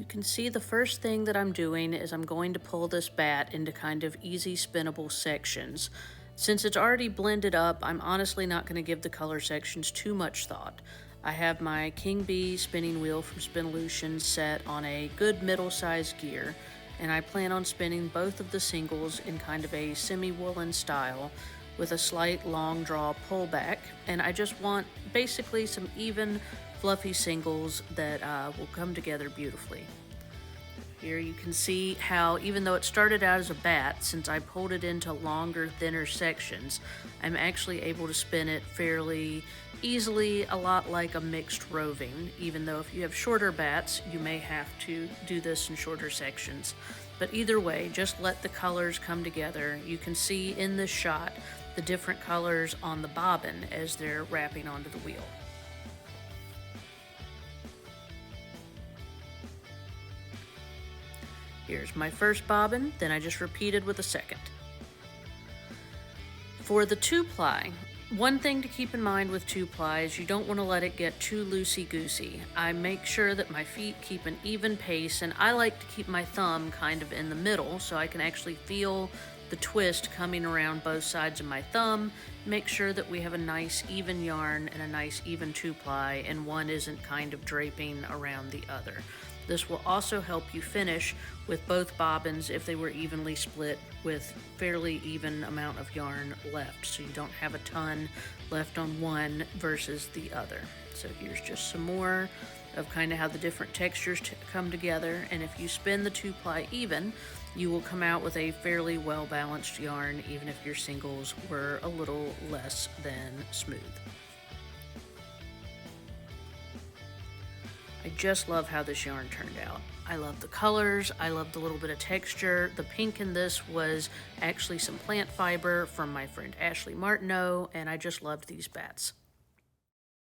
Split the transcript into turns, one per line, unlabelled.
can see the first thing that I'm doing is I'm going to pull this bat into kind of easy spinnable sections. Since it's already blended up, I'm honestly not going to give the color sections too much thought. I have my King Bee spinning wheel from Spinolution set on a good middle-sized gear, and I plan on spinning both of the singles in kind of a semi-woolen style with a slight long draw pullback, and I just want basically some even fluffy singles that will come together beautifully. Here you can see how, even though it started out as a bat, since I pulled it into longer, thinner sections, I'm actually able to spin it fairly easily, a lot like a mixed roving, even though if you have shorter bats, you may have to do this in shorter sections. But either way, just let the colors come together. You can see in this shot the different colors on the bobbin as they're wrapping onto the wheel. Here's my first bobbin, then I just repeated with a second. For the 2-ply, one thing to keep in mind with 2-ply is you don't want to let it get too loosey-goosey. I make sure that my feet keep an even pace, and I like to keep my thumb kind of in the middle so I can actually feel the twist coming around both sides of my thumb. Make sure that we have a nice even yarn and a nice even 2-ply, and one isn't kind of draping around the other. This will also help you finish with both bobbins if they were evenly split with fairly even amount of yarn left, so you don't have a ton left on one versus the other. So here's just some more of kind of how the different textures come together, and if you spin the 2-ply even, you will come out with a fairly well-balanced yarn, even if your singles were a little less than smooth. I just love how this yarn turned out. I love the colors, I love the little bit of texture. The pink in this was actually some plant fiber from my friend Ashley Martineau, and I just loved these bats.